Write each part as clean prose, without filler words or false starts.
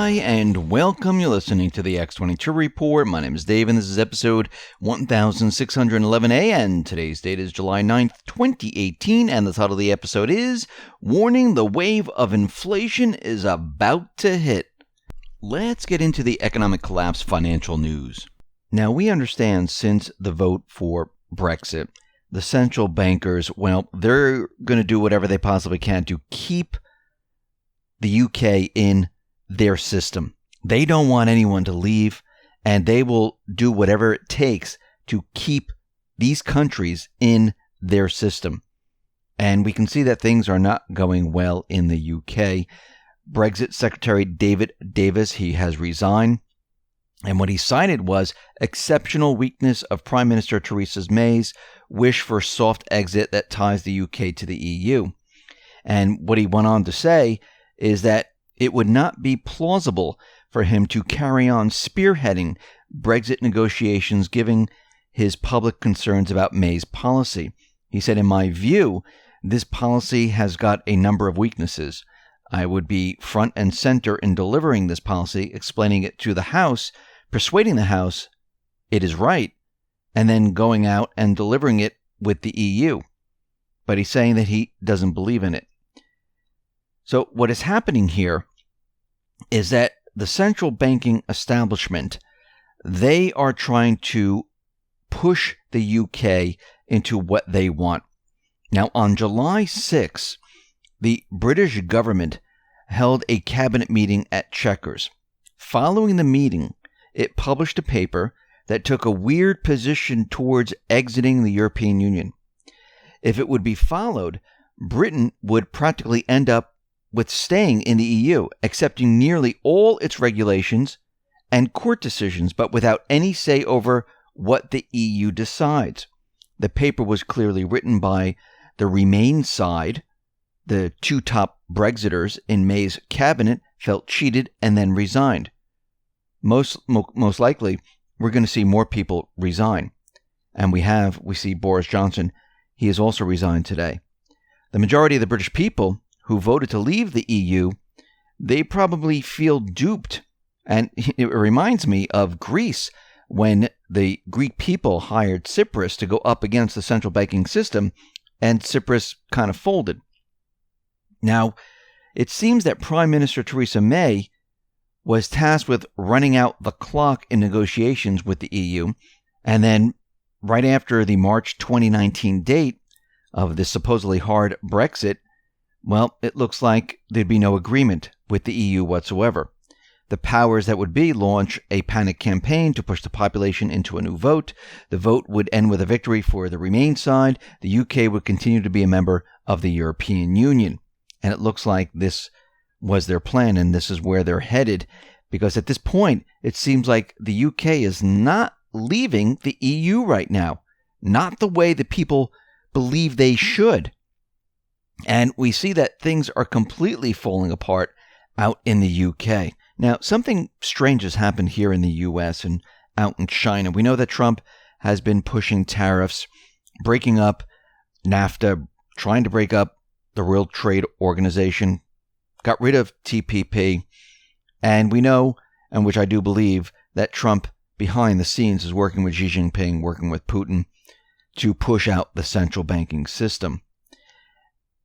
Hi, and welcome. You're listening to the X22 Report. My name is Dave, and this is episode 1611A, and today's date is July 9th, 2018, and the title of the episode is Warning: the Wave of Inflation is About to Hit. Let's get into the economic collapse financial news. Now, we understand since the vote for Brexit, the central bankers, well, they're going to do whatever they possibly can to keep the UK in their system. They don't want anyone to leave, and they will do whatever it takes to keep these countries in their system. And we can see that things are not going well in the UK. Brexit Secretary David Davis, he has resigned. And what he cited was exceptional weakness of Prime Minister Theresa May's wish for soft exit that ties the UK to the EU. And what he went on to say is that it would not be plausible for him to carry on spearheading Brexit negotiations, given his public concerns about May's policy. He said, "In my view, this policy has got a number of weaknesses. I would be front and center in delivering this policy, explaining it to the House, persuading the House it is right, and then going out and delivering it with the EU." But he's saying that he doesn't believe in it. So what is happening here is that the central banking establishment, they are trying to push the UK into what they want. Now, on July 6th, the British government held a cabinet meeting at Chequers. Following the meeting, it published a paper that took a weird position towards exiting the European Union. If it would be followed, Britain would practically end up with staying in the EU, accepting nearly all its regulations and court decisions, but without any say over what the EU decides. The paper was clearly written by the Remain side. The two top Brexiters in May's cabinet felt cheated and then resigned. Most likely, we're going to see more people resign. And we see Boris Johnson. He has also resigned today. The majority of the British people who voted to leave the EU, they probably feel duped. And it reminds me of Greece, when the Greek people hired Tsipras to go up against the central banking system, and Tsipras kind of folded. Now, it seems that Prime Minister Theresa May was tasked with running out the clock in negotiations with the EU, and then right after the March 2019 date of the supposedly hard Brexit, well, it looks like there'd be no agreement with the EU whatsoever. The powers that would be launch a panic campaign to push the population into a new vote. The vote would end with a victory for the Remain side. The UK would continue to be a member of the European Union. And it looks like this was their plan, and this is where they're headed, because at this point, it seems like the UK is not leaving the EU right now. Not the way that people believe they should. And we see that things are completely falling apart out in the UK. Now, something strange has happened here in the US and out in China. We know that Trump has been pushing tariffs, breaking up NAFTA, trying to break up the World Trade Organization, got rid of TPP, and we know, and which I do believe, that Trump behind the scenes is working with Xi Jinping, working with Putin to push out the central banking system.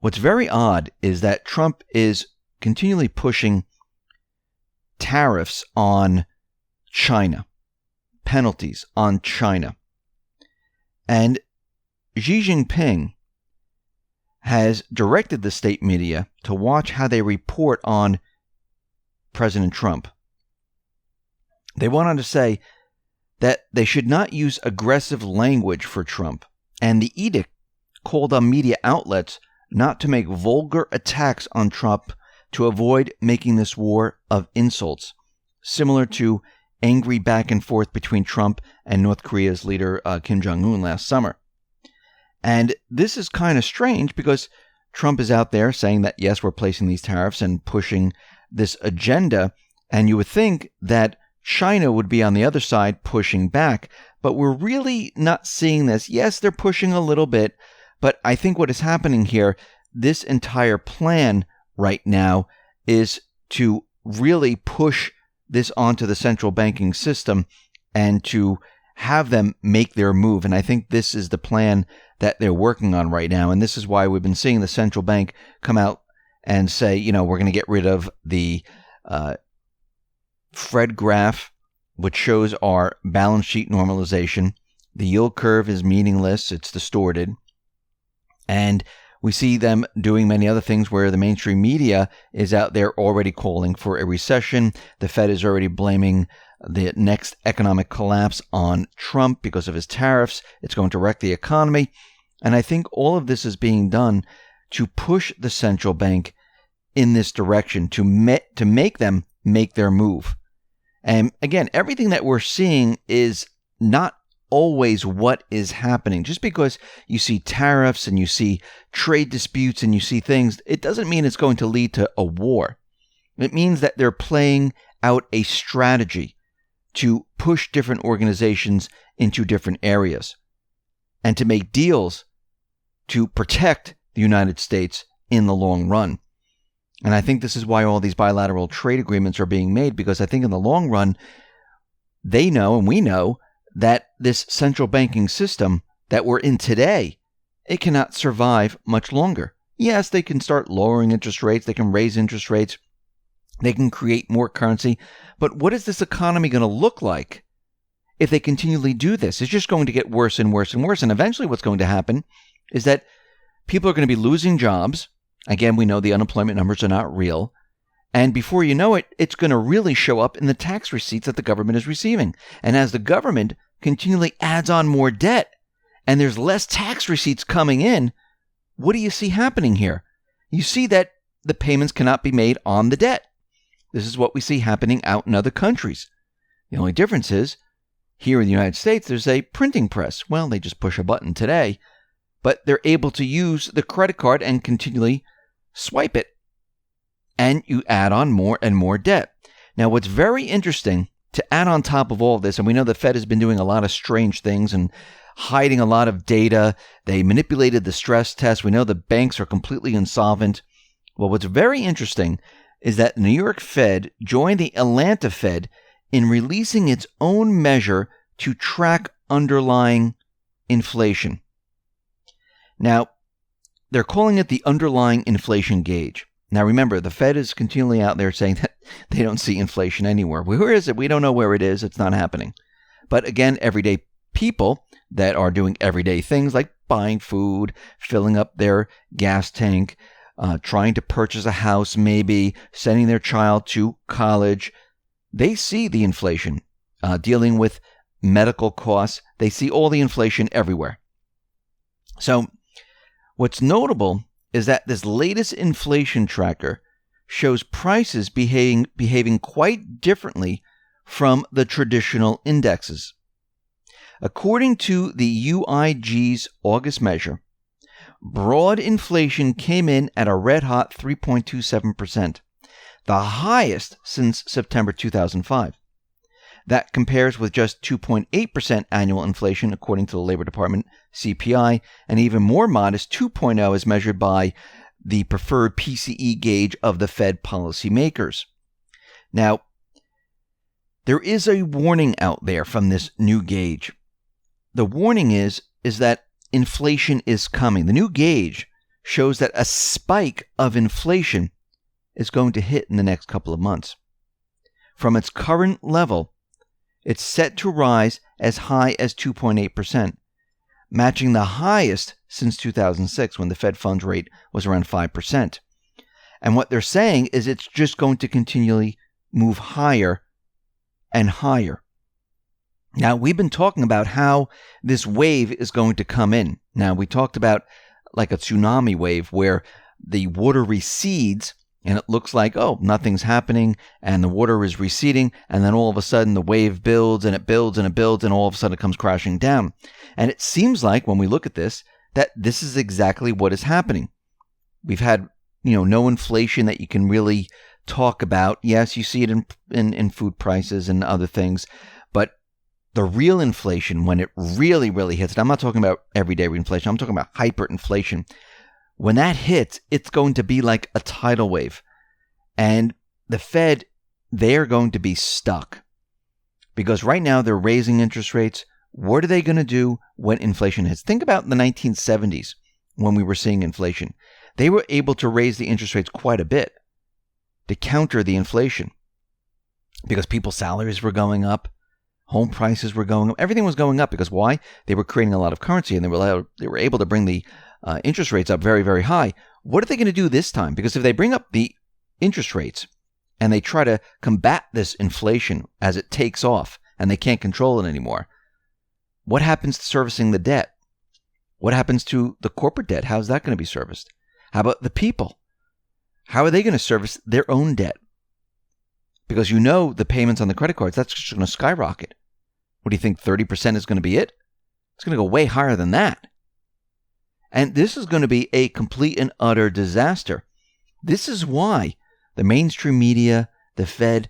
What's very odd is that Trump is continually pushing tariffs on China, penalties on China. And Xi Jinping has directed the state media to watch how they report on President Trump. They went on to say that they should not use aggressive language for Trump, and the edict called on media outlets not to make vulgar attacks on Trump to avoid making this war of insults, similar to angry back and forth between Trump and North Korea's leader Kim Jong-un last summer. And this is kind of strange because Trump is out there saying that, yes, we're placing these tariffs and pushing this agenda, and you would think that China would be on the other side pushing back, but we're really not seeing this. Yes, they're pushing a little bit, but I think what is happening here, this entire plan right now is to really push this onto the central banking system and to have them make their move. And I think this is the plan that they're working on right now. And this is why we've been seeing the central bank come out and say, we're going to get rid of the Fred graph, which shows our balance sheet normalization. The yield curve is meaningless. It's distorted. And we see them doing many other things where the mainstream media is out there already calling for a recession. The Fed is already blaming the next economic collapse on Trump because of his tariffs. It's going to wreck the economy. And I think all of this is being done to push the central bank in this direction, to make them make their move. And again, everything that we're seeing is not always what is happening. Just because you see tariffs and you see trade disputes and you see things, it doesn't mean it's going to lead to a war. It means that they're playing out a strategy to push different organizations into different areas and to make deals to protect the United States in the long run. And I think this is why all these bilateral trade agreements are being made, because I think in the long run, they know and we know that this central banking system that we're in today, it cannot survive much longer. Yes, they can start lowering interest rates. They can raise interest rates. They can create more currency. But what is this economy going to look like if they continually do this? It's just going to get worse and worse and worse. And eventually what's going to happen is that people are going to be losing jobs. Again, we know the unemployment numbers are not real. And before you know it, it's going to really show up in the tax receipts that the government is receiving. And as the government continually adds on more debt and there's less tax receipts coming in, what do you see happening here? You see that the payments cannot be made on the debt. This is what we see happening out in other countries. The only difference is here in the United States, there's a printing press. Well, they just push a button today, but they're able to use the credit card and continually swipe it. And you add on more and more debt. Now, what's very interesting to add on top of all this, and we know the Fed has been doing a lot of strange things and hiding a lot of data. They manipulated the stress test. We know the banks are completely insolvent. Well, what's very interesting is that the New York Fed joined the Atlanta Fed in releasing its own measure to track underlying inflation. Now, they're calling it the underlying inflation gauge. Now, remember, the Fed is continually out there saying that they don't see inflation anywhere. Where is it? We don't know where it is. It's not happening. But again, everyday people that are doing everyday things like buying food, filling up their gas tank, trying to purchase a house, maybe sending their child to college, they see the inflation. Dealing with medical costs, they see all the inflation everywhere. So what's notable is that this latest inflation tracker shows prices behaving quite differently from the traditional indexes. According to the UIG's August measure, broad inflation came in at a red-hot 3.27%, the highest since September 2005. That compares with just 2.8% annual inflation, according to the Labor Department CPI, and even more modest 2.0 as measured by the preferred PCE gauge of the Fed policymakers. Now, there is a warning out there from this new gauge. The warning is that inflation is coming. The new gauge shows that a spike of inflation is going to hit in the next couple of months. From its current level, it's set to rise as high as 2.8%, matching the highest since 2006 when the Fed funds rate was around 5%. And what they're saying is it's just going to continually move higher and higher. Now, we've been talking about how this wave is going to come in. Now, we talked about like a tsunami wave where the water recedes and it looks like, oh, nothing's happening, and the water is receding, and then all of a sudden the wave builds, and it builds, and it builds, and all of a sudden it comes crashing down. And it seems like, when we look at this, that this is exactly what is happening. We've had, no inflation that you can really talk about. Yes, you see it in food prices and other things, but the real inflation, when it really, really hits, and I'm not talking about everyday inflation, I'm talking about hyperinflation. When that hits, it's going to be like a tidal wave. And the Fed they are going to be stuck. Because right now they're raising interest rates. What are they going to do when inflation hits? Think about the 1970s when we were seeing inflation. They were able to raise the interest rates quite a bit to counter the inflation because people's salaries were going up, home prices were going up, everything was going up because why? They were creating a lot of currency and they were able to bring the interest rates up very, very high. What are they going to do this time? Because if they bring up the interest rates and they try to combat this inflation as it takes off and they can't control it anymore, what happens to servicing the debt? What happens to the corporate debt? How's that going to be serviced? How about the people? How are they going to service their own debt? Because the payments on the credit cards, that's just going to skyrocket. What do you think, 30% is going to be it? It's going to go way higher than that. And this is going to be a complete and utter disaster. This is why the mainstream media, the Fed,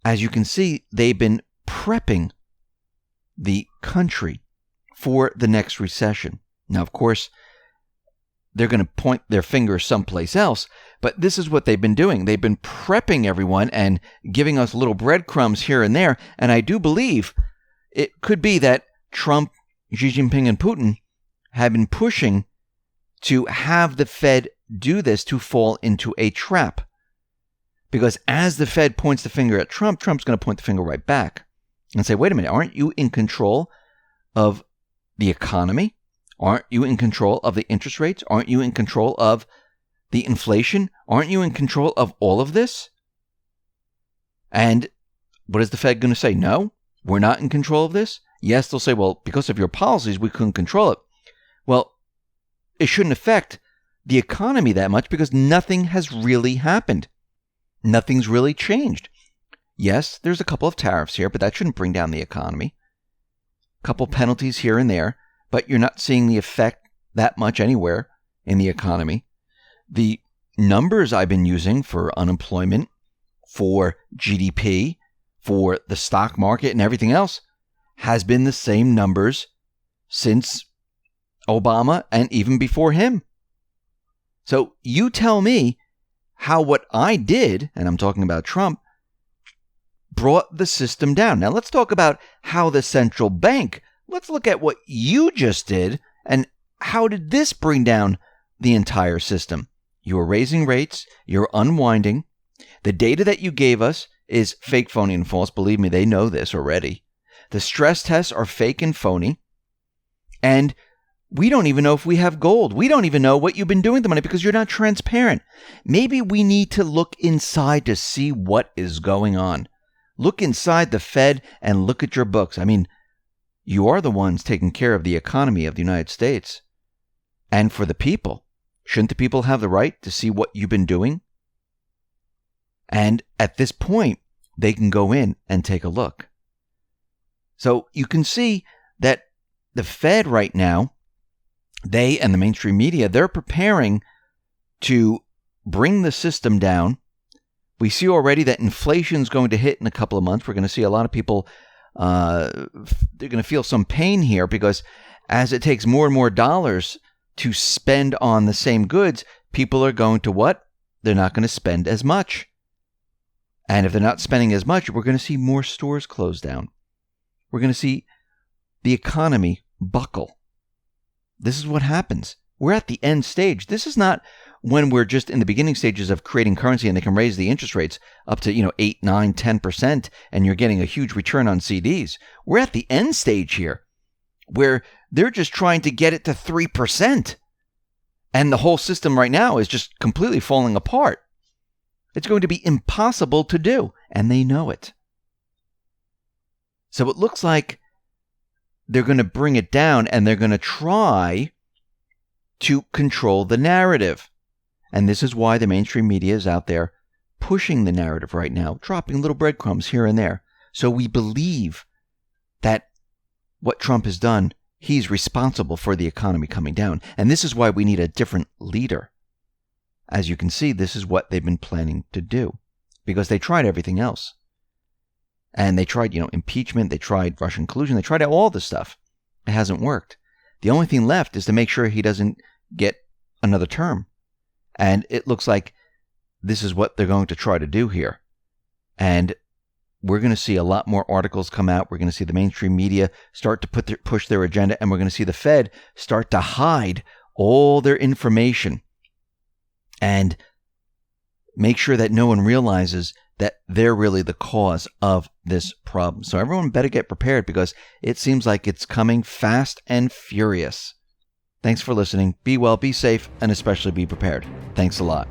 as you can see, they've been prepping the country for the next recession. Now, of course, they're going to point their finger someplace else, but this is what they've been doing. They've been prepping everyone and giving us little breadcrumbs here and there, and I do believe it could be that Trump, Xi Jinping, and Putin have been pushing to have the Fed do this to fall into a trap. Because as the Fed points the finger at Trump, Trump's going to point the finger right back and say, wait a minute, aren't you in control of the economy? Aren't you in control of the interest rates? Aren't you in control of the inflation? Aren't you in control of all of this? And what is the Fed going to say? No, we're not in control of this. Yes, they'll say, well, because of your policies, we couldn't control it. Well, it shouldn't affect the economy that much because nothing has really happened. Nothing's really changed. Yes, there's a couple of tariffs here, but that shouldn't bring down the economy. A couple penalties here and there, but you're not seeing the effect that much anywhere in the economy. The numbers I've been using for unemployment, for GDP, for the stock market and everything else has been the same numbers since Obama and even before him. So you tell me how what I did, and I'm talking about Trump, brought the system down. Now let's talk about how the central bank, let's look at what you just did and how did this bring down the entire system. You're raising rates, you're unwinding. The data that you gave us is fake, phony, and false. Believe me, they know this already. The stress tests are fake and phony. And we don't even know if we have gold. We don't even know what you've been doing with the money because you're not transparent. Maybe we need to look inside to see what is going on. Look inside the Fed and look at your books. I mean, you are the ones taking care of the economy of the United States. And for the people, shouldn't the people have the right to see what you've been doing? And at this point, they can go in and take a look. So you can see that the Fed right now, they and the mainstream media, they're preparing to bring the system down. We see already that inflation is going to hit in a couple of months. We're going to see a lot of people, they're going to feel some pain here because as it takes more and more dollars to spend on the same goods, people are going to what? They're not going to spend as much. And if they're not spending as much, we're going to see more stores close down. We're going to see the economy buckle. This is what happens. We're at the end stage. This is not when we're just in the beginning stages of creating currency and they can raise the interest rates up to 8, 9, 10% and you're getting a huge return on CDs. We're at the end stage here where they're just trying to get it to 3%. And the whole system right now is just completely falling apart. It's going to be impossible to do, and they know it. So it looks like they're going to bring it down and they're going to try to control the narrative. And this is why the mainstream media is out there pushing the narrative right now, dropping little breadcrumbs here and there. So we believe that what Trump has done, he's responsible for the economy coming down. And this is why we need a different leader. As you can see, this is what they've been planning to do because they tried everything else. And they tried, impeachment. They tried Russian collusion. They tried all this stuff. It hasn't worked. The only thing left is to make sure he doesn't get another term. And it looks like this is what they're going to try to do here. And we're going to see a lot more articles come out. We're going to see the mainstream media start to push their agenda, and we're going to see the Fed start to hide all their information and make sure that no one realizes that they're really the cause of this problem. So everyone better get prepared, because it seems like it's coming fast and furious. Thanks for listening. Be well, be safe, and especially be prepared. Thanks a lot.